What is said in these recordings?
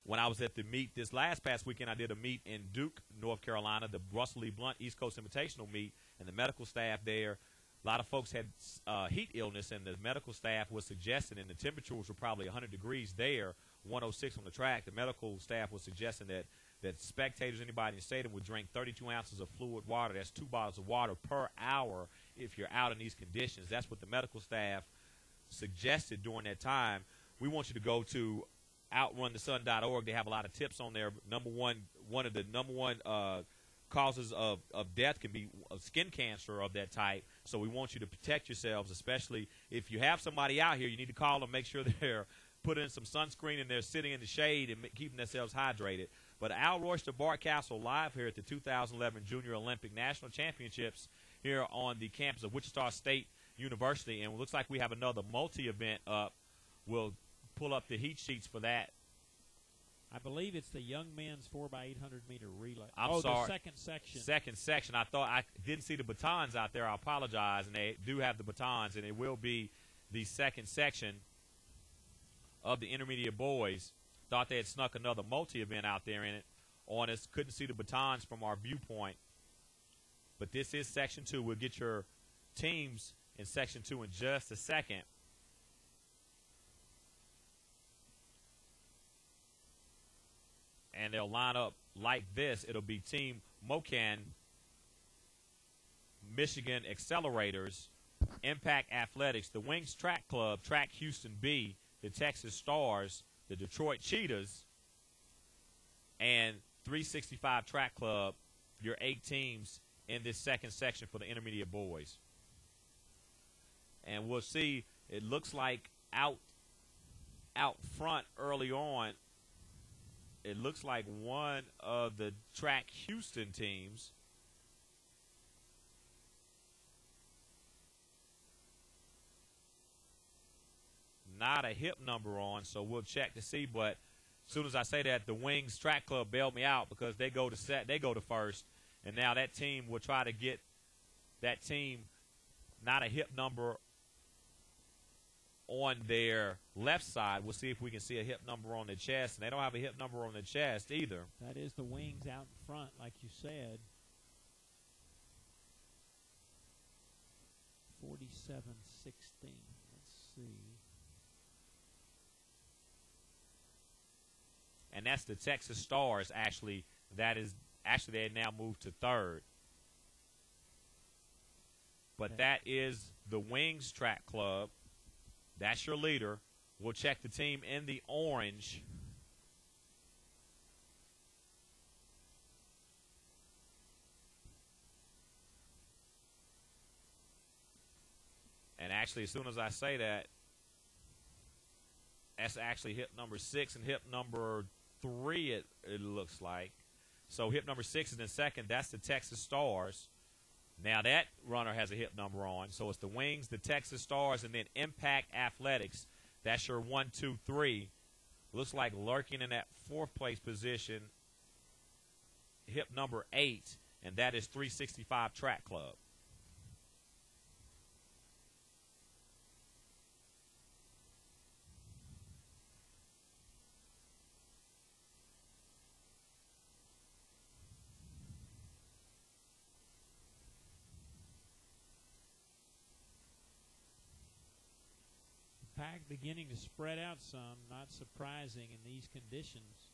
when I was at the meet this past weekend, I did a meet in Duke, North Carolina, the Russell Lee Blunt East Coast Invitational meet, and the medical staff there, a lot of folks had heat illness, and the medical staff was suggesting, and the temperatures were probably 100 degrees there, 106 on the track. The medical staff was suggesting that spectators, anybody in the stadium, would drink 32 ounces of fluid water. That's 2 bottles of water per hour if you're out in these conditions. That's what the medical staff suggested during that time. We want you to go to outrunthesun.org. They have a lot of tips on there. One of the number one causes of death can be skin cancer of that type. So we want you to protect yourselves, especially if you have somebody out here. You need to call them, make sure they're putting in some sunscreen and they're sitting in the shade and keeping themselves hydrated. But Al Royster Bart Castle live here at the 2011 Junior Olympic National Championships here on the campus of Wichita State University. And it looks like we have another multi-event up. We'll pull up the heat sheets for that. I believe it's the young men's 4x800 meter relay. I'm sorry. The second section. Second section. I thought I didn't see the batons out there. I apologize. And they do have the batons, and it will be the second section of the intermediate boys. Thought they had snuck another multi-event out there in it on us. Couldn't see the batons from our viewpoint. But this is Section 2. We'll get your teams in Section 2 in just a second. And they'll line up like this. It'll be Team Mocan, Michigan Accelerators, Impact Athletics, the Wings Track Club, Track Houston B, the Texas Stars, the Detroit Cheetahs, and 365 Track Club, your 8 teams in this second section for the intermediate boys. And we'll see, it looks like out front early on, it looks like one of the Track Houston teams not a hip number on, so we'll check to see. But as soon as I say that, the Wings Track Club bailed me out because they go to first, and now that team will try to get that team not a hip number on their left side. We'll see if we can see a hip number on their chest, and they don't have a hip number on their chest either. That is the Wings out in front, like you said. 47-16. Let's see. And that's the Texas Stars, actually. They now moved to third. But that is the Wings Track Club. That's your leader. We'll check the team in the orange. And actually, as soon as I say that, that's actually hip number 6 and hip number 3, it looks like. So hip number 6 is in second. That's the Texas Stars. Now that runner has a hip number on. So it's the Wings, the Texas Stars, and then Impact Athletics. That's your 1, 2, 3. Looks like lurking in that 4th place position, hip number 8, and that is 365 Track Club. Pack beginning to spread out some, not surprising in these conditions.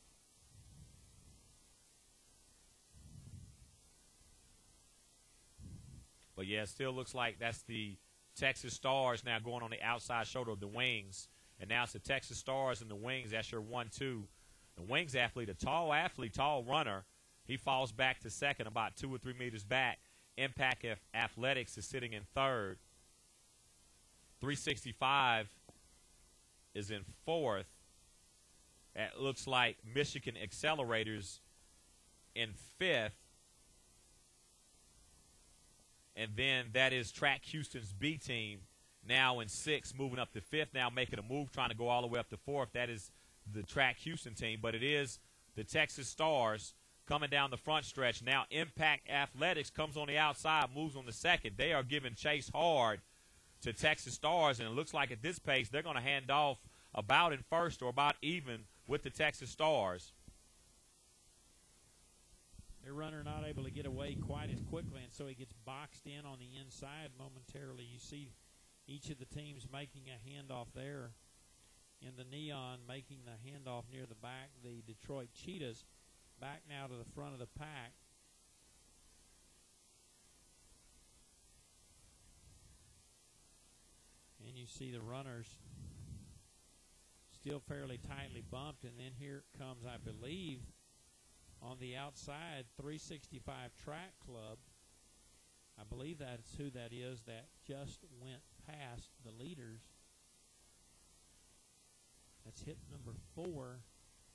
But yeah, it still looks like that's the Texas Stars now going on the outside shoulder of the Wings. And now it's the Texas Stars and the Wings. That's your 1, 2. The Wings athlete, a tall runner. He falls back to second, about 2 or 3 meters back. Impact Athletics is sitting in third. 365 is in fourth. It looks like Michigan Accelerators in fifth. And then that is Track Houston's B team now in sixth, moving up to fifth, now making a move, trying to go all the way up to fourth. That is the Track Houston team. But it is the Texas Stars coming down the front stretch. Now Impact Athletics comes on the outside, moves on the second. They are giving chase hard to Texas Stars, and it looks like at this pace they're going to hand off about in first or about even with the Texas Stars. Their runner not able to get away quite as quickly, and so he gets boxed in on the inside momentarily. You see each of the teams making a handoff there. In the neon, making the handoff near the back, the Detroit Cheetahs back now to the front of the pack. And you see the runners still fairly tightly bumped, and then here comes, I believe, on the outside, 365 Track Club. I believe that's who that is that just went past the leaders. That's hit number 4.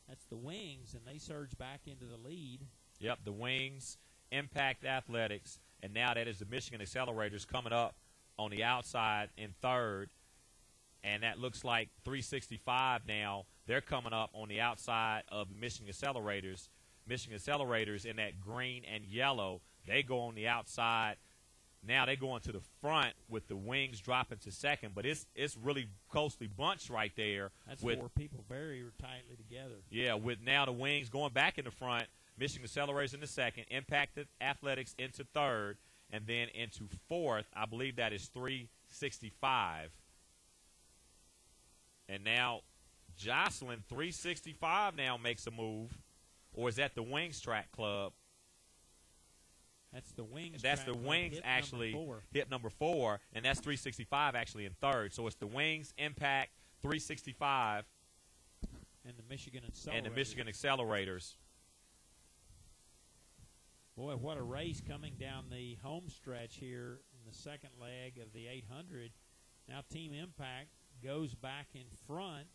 That's the Wings, and they surge back into the lead. Yep, the Wings, Impact Athletics, and now that is the Michigan Accelerators coming up on the outside in third. And that looks like 365 now. They're coming up on the outside of the Michigan Accelerators. Michigan Accelerators in that green and yellow. They go on the outside. Now they go into the front with the Wings dropping to second, but it's really closely bunched right there. That's with 4 people very tightly together. Yeah, with now the Wings going back in the front, Michigan Accelerators in the second, Impact Athletics into third, and then into fourth. I believe that is 365. And now Jocelyn, 365 now makes a move. Or is that the Wings Track Club? That's the Wings. That's the Wings actually hit number 4, and that's 365 actually in third. So it's the Wings, Impact, 365, and the Michigan Accelerators. And the Michigan Accelerators. Boy, what a race coming down the home stretch here in the second leg of the 800. Now Team Impact goes back in front.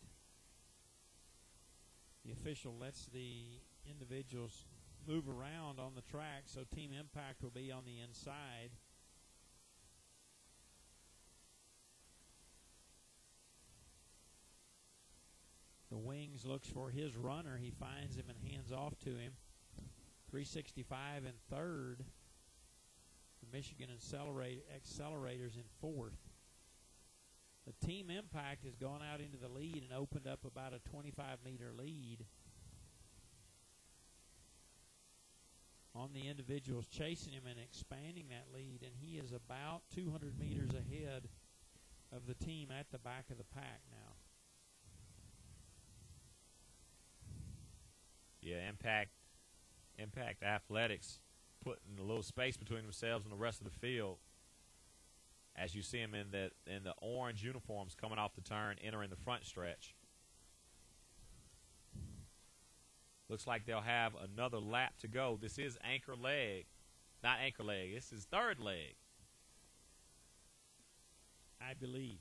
The official lets the individuals move around on the track, so Team Impact will be on the inside. The Wings looks for his runner. He finds him and hands off to him. 365 in third. The Michigan Accelerators in fourth. The Team Impact has gone out into the lead and opened up about a 25-meter lead on the individuals chasing him and expanding that lead, and he is about 200 meters ahead of the team at the back of the pack now. Yeah, Impact Athletics putting a little space between themselves and the rest of the field. As you see them in the orange uniforms coming off the turn, entering the front stretch. Looks like they'll have another lap to go. This is anchor leg. Not anchor leg. This is third leg. I believe.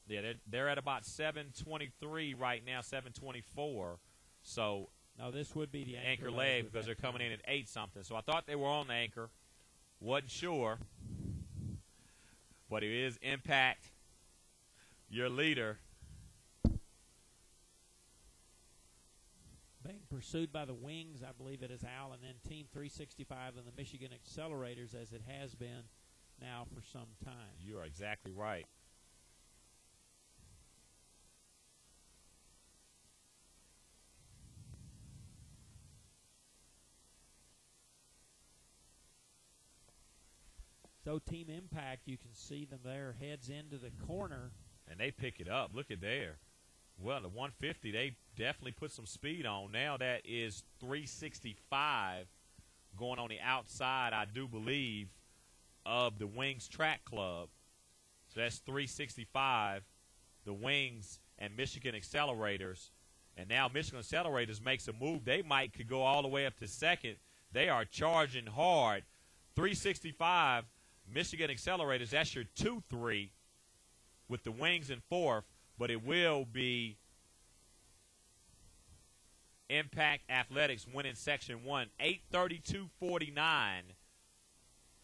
Yeah, they're at about 7:23 right now, 7:24. So no, this would be the anchor leg because they're coming in at 8-something. So I thought they were on the anchor. Wasn't sure. But it is Impact, your leader. Being pursued by the Wings, I believe it is Al, and then Team 365 and the Michigan Accelerators, as it has been now for some time. You are exactly right. So Team Impact, you can see them there, heads into the corner. And they pick it up. Look at there. Well, the 150, they definitely put some speed on. Now that is 365 going on the outside, I do believe, of the Wings Track Club. So that's 365, the Wings and Michigan Accelerators. And now Michigan Accelerators makes a move. They could go all the way up to second. They are charging hard. 365, Michigan Accelerators, that's your 2-3 with the Wings in fourth. But it will be Impact Athletics winning Section 1, 8:32.49.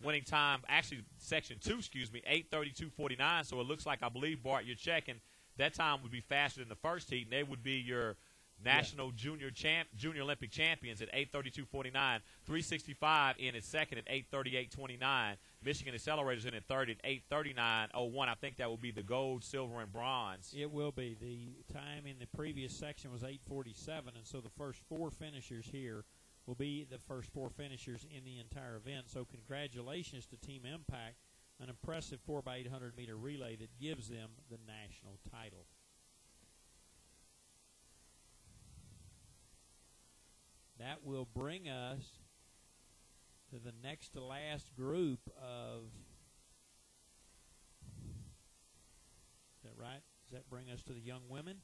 Winning time, actually Section 2, 8:32.49. So it looks like, I believe, Bart, you're checking, that time would be faster than the first heat, and they would be your National Junior Olympic champions at 8:32.49. 365 in at second at 8:38.29. Michigan Accelerators in at third at 8:39.01. I think that will be the gold, silver, and bronze. It will be. The time in the previous section was 8:47, and so the first four finishers here will be the first four finishers in the entire event. So congratulations to Team Impact, an impressive 4x800 meter relay that gives them the national title. That will bring us to the next to last group of, is that right? Does that bring us to the young women?